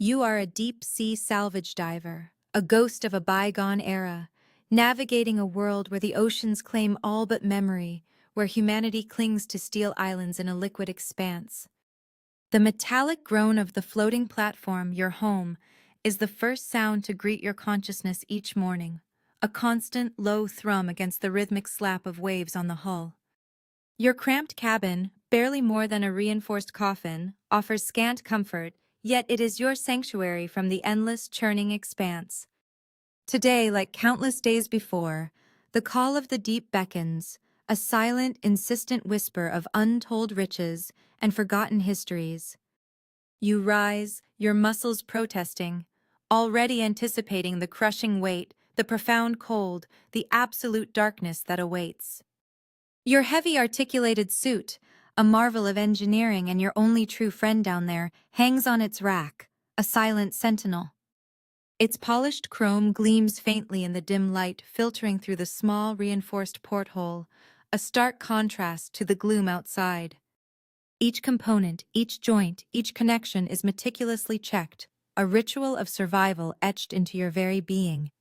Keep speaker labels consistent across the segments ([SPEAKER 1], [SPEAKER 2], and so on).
[SPEAKER 1] You are a deep-sea salvage diver, a ghost of a bygone era, navigating a world where the oceans claim all but memory, where humanity clings to steel islands in a liquid expanse. The metallic groan of the floating platform, your home, is the first sound to greet your consciousness each morning, a constant, low thrum against the rhythmic slap of waves on the hull. Your cramped cabin, barely more than a reinforced coffin, offers scant comfort, yet it is your sanctuary from the endless, churning expanse. Today, like countless days before, the call of the deep beckons, a silent, insistent whisper of untold riches and forgotten histories. You rise, your muscles protesting, already anticipating the crushing weight, the profound cold, the absolute darkness that awaits. Your heavy articulated suit, a marvel of engineering and your only true friend down there, hangs on its rack, a silent sentinel. Its polished chrome gleams faintly in the dim light filtering through the small reinforced porthole, a stark contrast to the gloom outside. Each component, each joint, each connection is meticulously checked, a ritual of survival etched into your very being.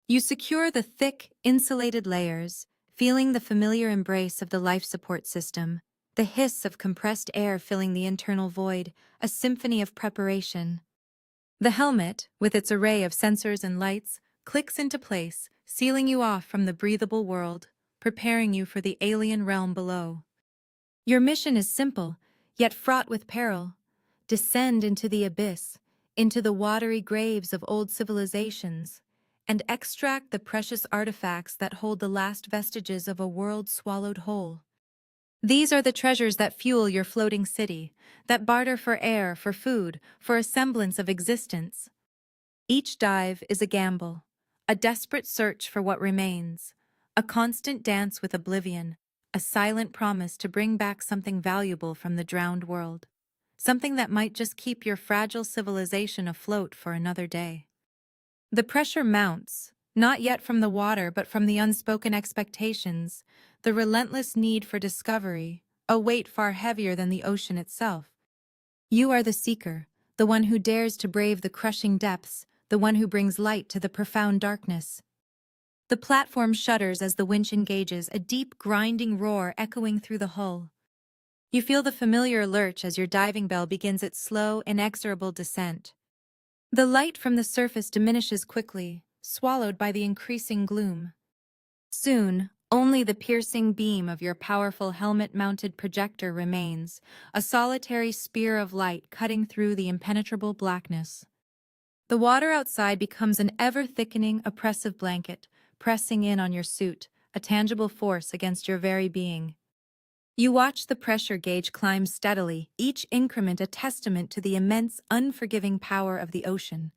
[SPEAKER 1] You secure the thick, insulated layers, feeling the familiar embrace of the life support system, the hiss of compressed air filling the internal void, a symphony of preparation. The helmet, with its array of sensors and lights, clicks into place, sealing you off from the breathable world, preparing you for the alien realm below. Your mission is simple, yet fraught with peril. Descend into the abyss, into the watery graves of old civilizations, and extract the precious artifacts that hold the last vestiges of a world swallowed whole. These are the treasures that fuel your floating city, that barter for air, for food, for a semblance of existence. Each dive is a gamble, a desperate search for what remains, a constant dance with oblivion, a silent promise to bring back something valuable from the drowned world, something that might just keep your fragile civilization afloat for another day. The pressure mounts, not yet from the water but from the unspoken expectations, the relentless need for discovery, a weight far heavier than the ocean itself. You are the seeker, the one who dares to brave the crushing depths, the one who brings light to the profound darkness. The platform shudders as the winch engages, a deep, grinding roar echoing through the hull. You feel the familiar lurch as your diving bell begins its slow, inexorable descent. The light from the surface diminishes quickly, swallowed by the increasing gloom. Soon, only the piercing beam of your powerful helmet-mounted projector remains, a solitary spear of light cutting through the impenetrable blackness. The water outside becomes an ever-thickening, oppressive blanket, pressing in on your suit, a tangible force against your very being. You watch the pressure gauge climb steadily, each increment a testament to the immense, unforgiving power of the ocean.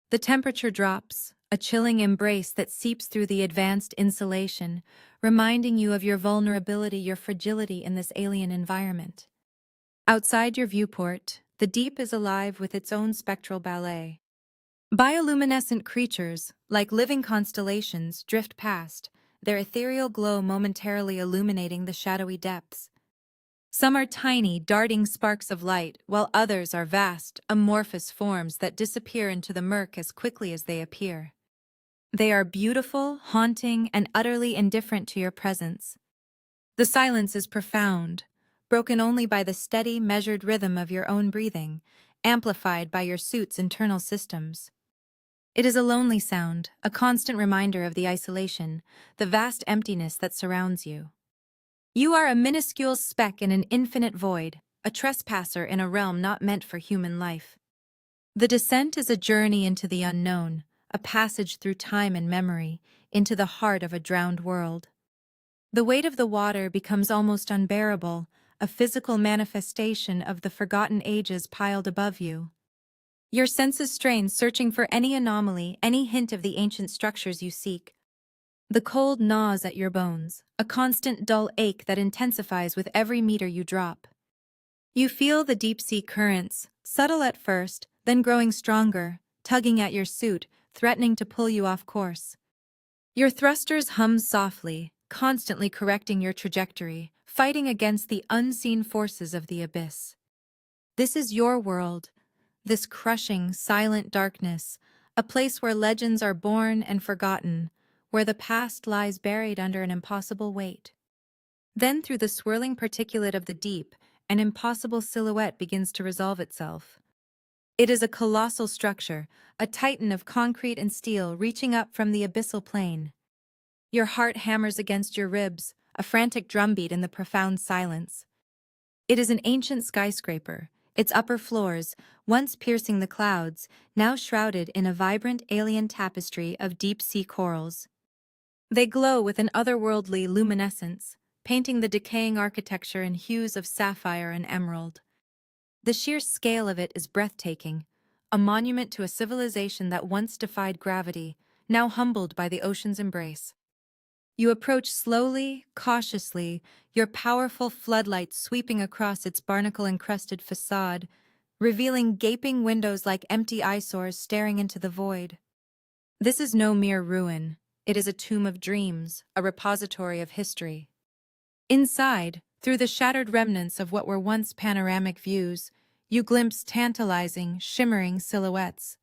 [SPEAKER 1] The temperature drops, a chilling embrace that seeps through the advanced insulation, reminding you of your vulnerability, your fragility in this alien environment. Outside your viewport, the deep is alive with its own spectral ballet. Bioluminescent creatures, like living constellations, drift past, their ethereal glow momentarily illuminating the shadowy depths. Some are tiny, darting sparks of light, while others are vast, amorphous forms that disappear into the murk as quickly as they appear. They are beautiful, haunting, and utterly indifferent to your presence. The silence is profound, broken only by the steady, measured rhythm of your own breathing, amplified by your suit's internal systems. It is a lonely sound, a constant reminder of the isolation, the vast emptiness that surrounds you. You are a minuscule speck in an infinite void, a trespasser in a realm not meant for human life. The descent is a journey into the unknown, a passage through time and memory, into the heart of a drowned world. The weight of the water becomes almost unbearable, a physical manifestation of the forgotten ages piled above you. Your senses strain, searching for any anomaly, any hint of the ancient structures you seek. The cold gnaws at your bones, a constant dull ache that intensifies with every meter you drop. You feel the deep-sea currents, subtle at first, then growing stronger, tugging at your suit, threatening to pull you off course. Your thrusters hum softly, constantly correcting your trajectory, fighting against the unseen forces of the abyss. This is your world, this crushing, silent darkness, a place where legends are born and forgotten, where the past lies buried under an impossible weight. Then, through the swirling particulate of the deep, an impossible silhouette begins to resolve itself. It is a colossal structure, a titan of concrete and steel reaching up from the abyssal plain. Your heart hammers against your ribs, a frantic drumbeat in the profound silence. It is an ancient skyscraper, its upper floors, once piercing the clouds, now shrouded in a vibrant alien tapestry of deep-sea corals. They glow with an otherworldly luminescence, painting the decaying architecture in hues of sapphire and emerald. The sheer scale of it is breathtaking, a monument to a civilization that once defied gravity, now humbled by the ocean's embrace. You approach slowly, cautiously, your powerful floodlights sweeping across its barnacle-encrusted facade, revealing gaping windows like empty eyesores staring into the void. This is no mere ruin. It is a tomb of dreams, a repository of history. Inside, through the shattered remnants of what were once panoramic views, you glimpse tantalizing, shimmering silhouettes.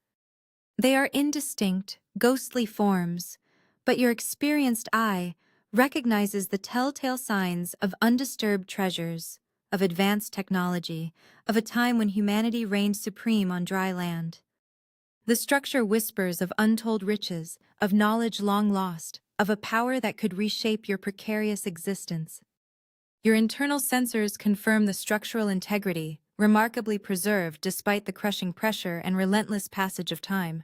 [SPEAKER 1] They are indistinct, ghostly forms, but your experienced eye recognizes the telltale signs of undisturbed treasures, of advanced technology, of a time when humanity reigned supreme on dry land. The structure whispers of untold riches, of knowledge long lost, of a power that could reshape your precarious existence. Your internal sensors confirm the structural integrity, remarkably preserved despite the crushing pressure and relentless passage of time.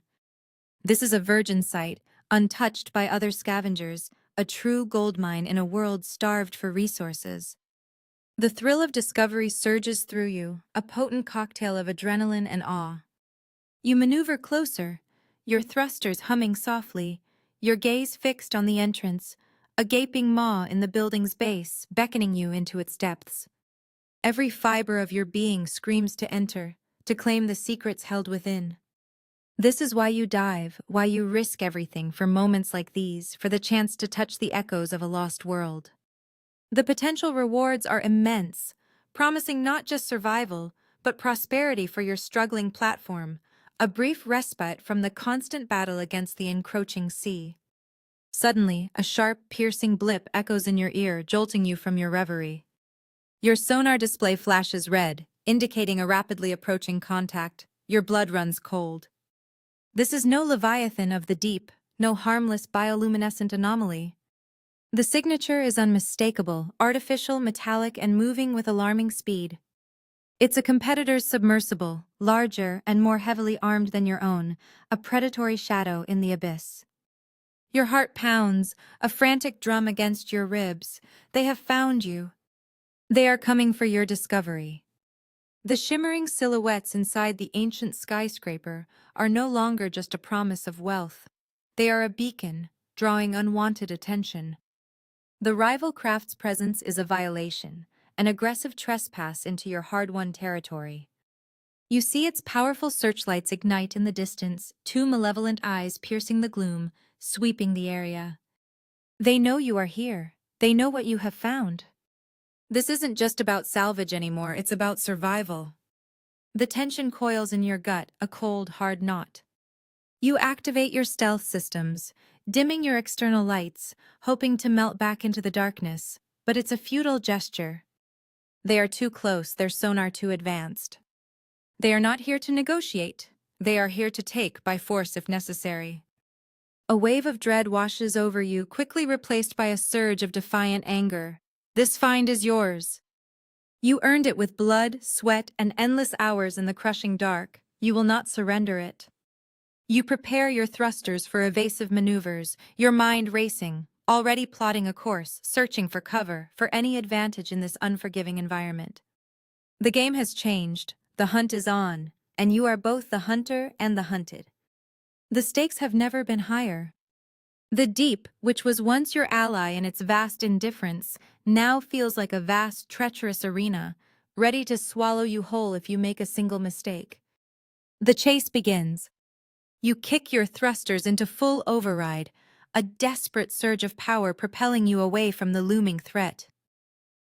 [SPEAKER 1] This is a virgin site, untouched by other scavengers, a true goldmine in a world starved for resources. The thrill of discovery surges through you, a potent cocktail of adrenaline and awe. You maneuver closer, your thrusters humming softly, your gaze fixed on the entrance, a gaping maw in the building's base, beckoning you into its depths. Every fiber of your being screams to enter, to claim the secrets held within. This is why you dive, why you risk everything for moments like these, for the chance to touch the echoes of a lost world. The potential rewards are immense, promising not just survival, but prosperity for your struggling platform, a brief respite from the constant battle against the encroaching sea. Suddenly, a sharp, piercing blip echoes in your ear, jolting you from your reverie. Your sonar display flashes red, indicating a rapidly approaching contact. Your blood runs cold. This is no leviathan of the deep, no harmless bioluminescent anomaly. The signature is unmistakable, artificial, metallic, and moving with alarming speed. It's a competitor's submersible, larger and more heavily armed than your own, a predatory shadow in the abyss. Your heart pounds, a frantic drum against your ribs. They have found you. They are coming for your discovery. The shimmering silhouettes inside the ancient skyscraper are no longer just a promise of wealth. They are a beacon, drawing unwanted attention. The rival craft's presence is a violation, an aggressive trespass into your hard-won territory. You see its powerful searchlights ignite in the distance, two malevolent eyes piercing the gloom, sweeping the area. They know you are here. They know what you have found. This isn't just about salvage anymore, it's about survival. The tension coils in your gut, a cold, hard knot. You activate your stealth systems, dimming your external lights, hoping to melt back into the darkness, but it's a futile gesture. They are too close, their sonar too advanced. They are not here to negotiate. They are here to take by force if necessary. A wave of dread washes over you, quickly replaced by a surge of defiant anger. This find is yours. You earned it with blood, sweat, and endless hours in the crushing dark. You will not surrender it. You prepare your thrusters for evasive maneuvers, your mind racing, already plotting a course, searching for cover, for any advantage in this unforgiving environment. The game has changed, the hunt is on, and you are both the hunter and the hunted. The stakes have never been higher. The deep, which was once your ally in its vast indifference, now feels like a vast, treacherous arena, ready to swallow you whole if you make a single mistake. The chase begins. You kick your thrusters into full override, a desperate surge of power propelling you away from the looming threat.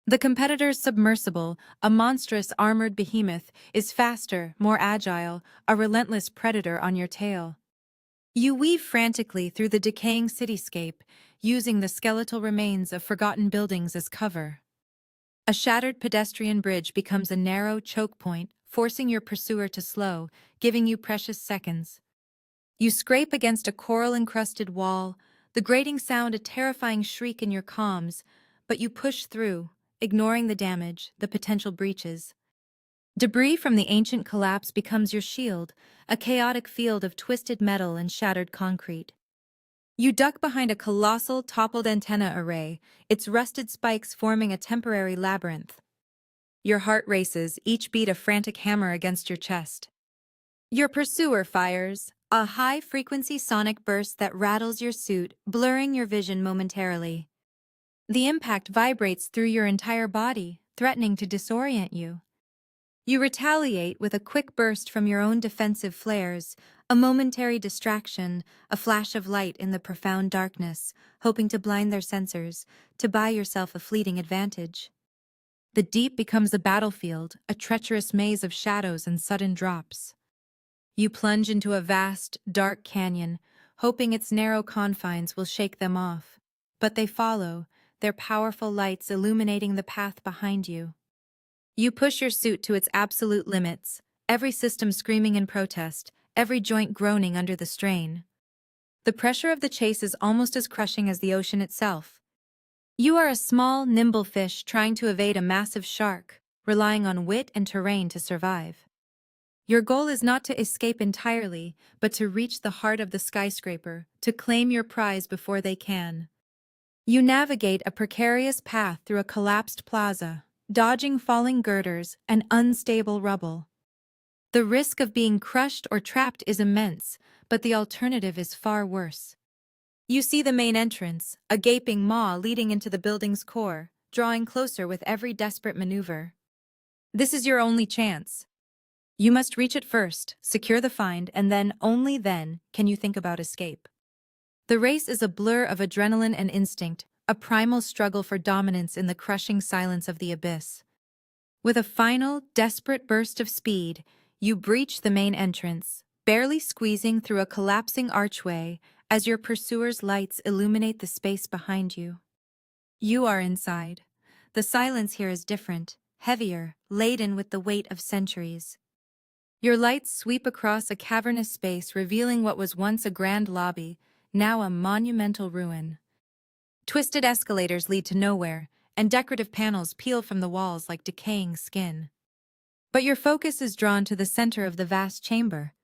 [SPEAKER 1] The competitor's submersible, a monstrous armored behemoth, is faster, more agile, a relentless predator on your tail. You weave frantically through the decaying cityscape, using the skeletal remains of forgotten buildings as cover. A shattered pedestrian bridge becomes a narrow choke point, forcing your pursuer to slow, giving you precious seconds. You scrape against a coral-encrusted wall, the grating sound a terrifying shriek in your comms, but you push through, ignoring the damage, the potential breaches. Debris from the ancient collapse becomes your shield, a chaotic field of twisted metal and shattered concrete. You duck behind a colossal, toppled antenna array, its rusted spikes forming a temporary labyrinth. Your heart races, each beat a frantic hammer against your chest. Your pursuer fires, a high-frequency sonic burst that rattles your suit, blurring your vision momentarily. The impact vibrates through your entire body, threatening to disorient you. You retaliate with a quick burst from your own defensive flares, a momentary distraction, a flash of light in the profound darkness, hoping to blind their sensors, to buy yourself a fleeting advantage. The deep becomes a battlefield, a treacherous maze of shadows and sudden drops. You plunge into a vast, dark canyon, hoping its narrow confines will shake them off. But they follow, their powerful lights illuminating the path behind you. You push your suit to its absolute limits, every system screaming in protest, every joint groaning under the strain. The pressure of the chase is almost as crushing as the ocean itself. You are a small, nimble fish trying to evade a massive shark, relying on wit and terrain to survive. Your goal is not to escape entirely, but to reach the heart of the skyscraper, to claim your prize before they can. You navigate a precarious path through a collapsed plaza, dodging falling girders and unstable rubble. The risk of being crushed or trapped is immense, but the alternative is far worse. You see the main entrance, a gaping maw leading into the building's core, drawing closer with every desperate maneuver. This is your only chance. You must reach it first, secure the find, and then, only then, can you think about escape. The race is a blur of adrenaline and instinct, a primal struggle for dominance in the crushing silence of the abyss. With a final, desperate burst of speed, you breach the main entrance, barely squeezing through a collapsing archway as your pursuer's lights illuminate the space behind you. You are inside. The silence here is different, heavier, laden with the weight of centuries. Your lights sweep across a cavernous space revealing what was once a grand lobby, now a monumental ruin. Twisted escalators lead to nowhere, and decorative panels peel from the walls like decaying skin. But your focus is drawn to the center of the vast chamber.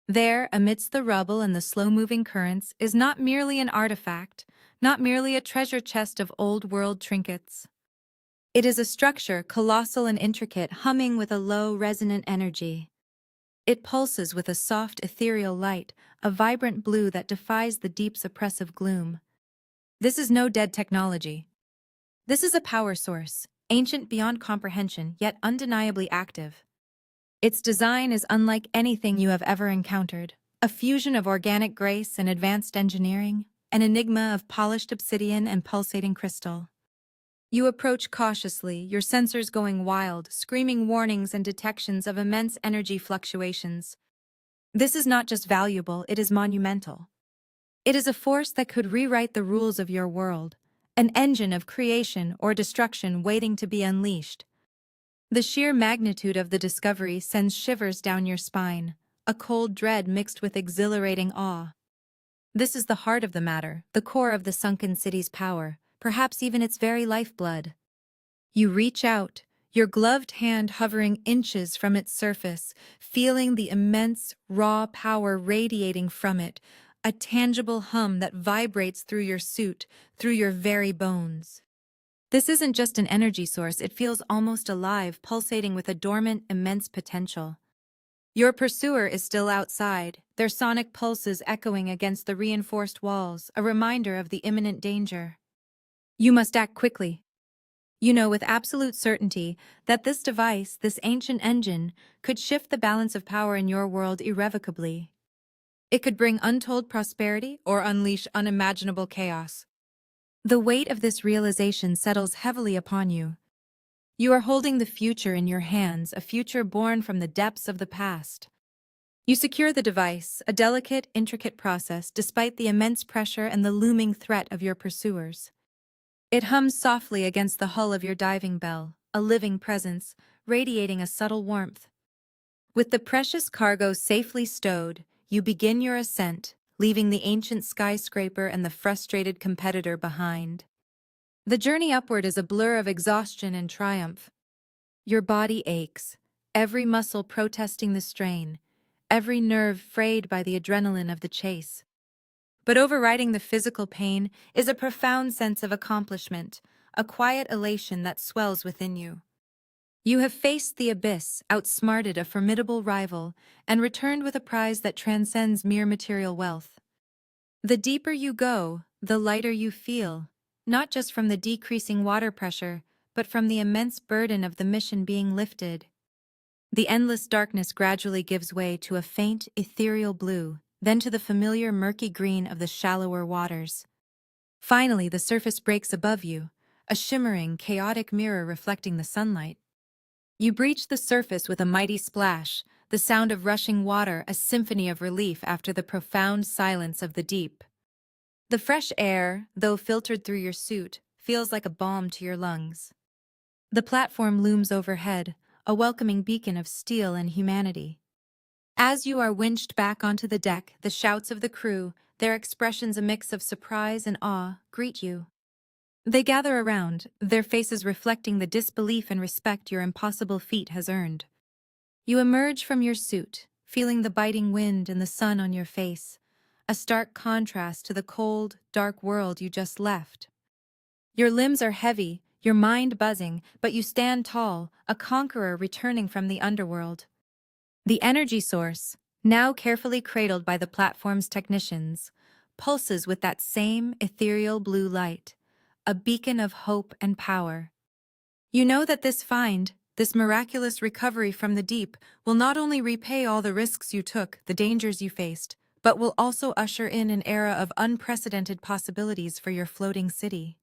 [SPEAKER 1] There, amidst the rubble and the slow-moving currents, is not merely an artifact, not merely a treasure chest of old-world trinkets. It is a structure, colossal and intricate, humming with a low, resonant energy. It pulses with a soft, ethereal light, a vibrant blue that defies the deep's oppressive gloom. This is no dead technology. This is a power source, ancient beyond comprehension, yet undeniably active. Its design is unlike anything you have ever encountered, a fusion of organic grace and advanced engineering, an enigma of polished obsidian and pulsating crystal. You approach cautiously, your sensors going wild, screaming warnings and detections of immense energy fluctuations. This is not just valuable, it is monumental. It is a force that could rewrite the rules of your world, an engine of creation or destruction waiting to be unleashed. The sheer magnitude of the discovery sends shivers down your spine, a cold dread mixed with exhilarating awe. This is the heart of the matter, the core of the sunken city's power, perhaps even its very lifeblood. You reach out, your gloved hand hovering inches from its surface, feeling the immense, raw power radiating from it, a tangible hum that vibrates through your suit, through your very bones. This isn't just an energy source, it feels almost alive, pulsating with a dormant, immense potential. Your pursuer is still outside, their sonic pulses echoing against the reinforced walls, a reminder of the imminent danger. You must act quickly. You know with absolute certainty that this device, this ancient engine, could shift the balance of power in your world irrevocably. It could bring untold prosperity or unleash unimaginable chaos. The weight of this realization settles heavily upon you, You are holding the future in your hands, a future born from the depths of the past. You secure the device, a delicate, intricate process, despite the immense pressure and the looming threat of your pursuers. It hums softly against the hull of your diving bell, a living presence, radiating a subtle warmth. With the precious cargo safely stowed, you begin your ascent, leaving the ancient skyscraper and the frustrated competitor behind. The journey upward is a blur of exhaustion and triumph. Your body aches, every muscle protesting the strain, every nerve frayed by the adrenaline of the chase. But overriding the physical pain is a profound sense of accomplishment, a quiet elation that swells within you. You have faced the abyss, outsmarted a formidable rival, and returned with a prize that transcends mere material wealth. The deeper you go, the lighter you feel, not just from the decreasing water pressure, but from the immense burden of the mission being lifted. The endless darkness gradually gives way to a faint, ethereal blue, then to the familiar murky green of the shallower waters. Finally, the surface breaks above you, a shimmering, chaotic mirror reflecting the sunlight. You breach the surface with a mighty splash, the sound of rushing water a symphony of relief after the profound silence of the deep. The fresh air, though filtered through your suit, feels like a balm to your lungs. The platform looms overhead, a welcoming beacon of steel and humanity. As you are winched back onto the deck, the shouts of the crew, their expressions a mix of surprise and awe, greet you. They gather around, their faces reflecting the disbelief and respect your impossible feat has earned. You emerge from your suit, feeling the biting wind and the sun on your face, a stark contrast to the cold, dark world you just left. Your limbs are heavy, your mind buzzing, but you stand tall, a conqueror returning from the underworld. The energy source, now carefully cradled by the platform's technicians, pulses with that same ethereal blue light, a beacon of hope and power. You know that this find, this miraculous recovery from the deep, will not only repay all the risks you took, the dangers you faced, but will also usher in an era of unprecedented possibilities for your floating city.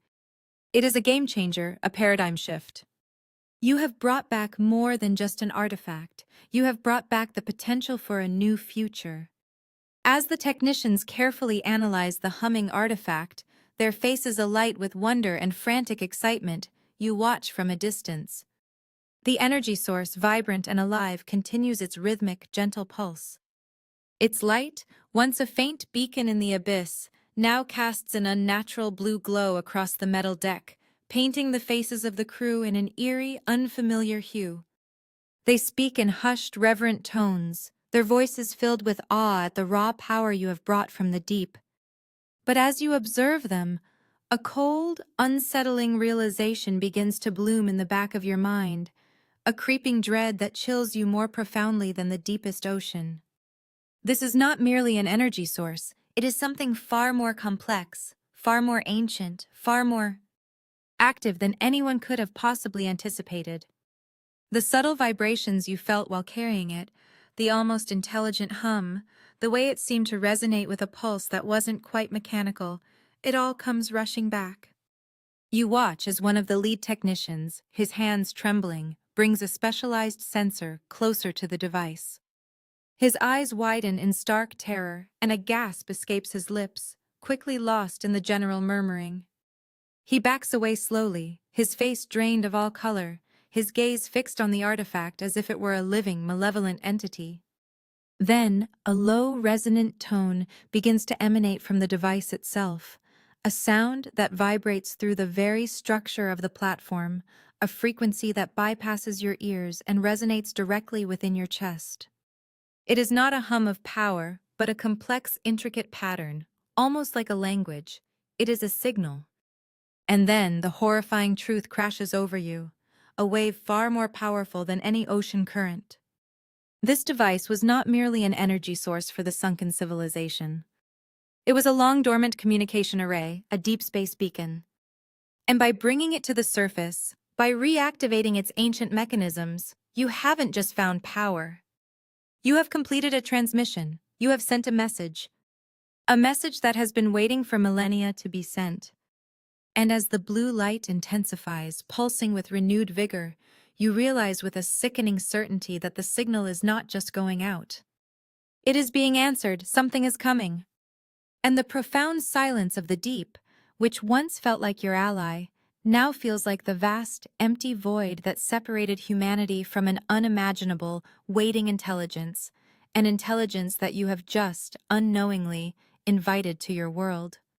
[SPEAKER 1] It is a game changer, a paradigm shift. You have brought back more than just an artifact. You have brought back the potential for a new future. As the technicians carefully analyze the humming artifact, their faces alight with wonder and frantic excitement, you watch from a distance. The energy source, vibrant and alive, continues its rhythmic, gentle pulse. Its light, once a faint beacon in the abyss, now casts an unnatural blue glow across the metal deck, painting the faces of the crew in an eerie, unfamiliar hue. They speak in hushed, reverent tones, their voices filled with awe at the raw power you have brought from the deep. But as you observe them, a cold, unsettling realization begins to bloom in the back of your mind, a creeping dread that chills you more profoundly than the deepest ocean. This is not merely an energy source, it is something far more complex, far more ancient, far more active than anyone could have possibly anticipated. The subtle vibrations you felt while carrying it, the almost intelligent hum, the way it seemed to resonate with a pulse that wasn't quite mechanical, it all comes rushing back. You watch as one of the lead technicians, his hands trembling, brings a specialized sensor closer to the device. His eyes widen in stark terror, and a gasp escapes his lips, quickly lost in the general murmuring. He backs away slowly, his face drained of all color, his gaze fixed on the artifact as if it were a living, malevolent entity. Then, a low, resonant tone begins to emanate from the device itself, a sound that vibrates through the very structure of the platform, a frequency that bypasses your ears and resonates directly within your chest. It is not a hum of power, but a complex, intricate pattern, almost like a language. It is a signal. And then the horrifying truth crashes over you, a wave far more powerful than any ocean current. This device was not merely an energy source for the sunken civilization. It was a long-dormant communication array, a deep space beacon. And by bringing it to the surface, by reactivating its ancient mechanisms, you haven't just found power. You have completed a transmission. You have sent a message that has been waiting for millennia to be sent. And as the blue light intensifies, pulsing with renewed vigor, you realize with a sickening certainty that the signal is not just going out. It is being answered, something is coming. And the profound silence of the deep, which once felt like your ally, now feels like the vast, empty void that separated humanity from an unimaginable, waiting intelligence, an intelligence that you have just, unknowingly, invited to your world.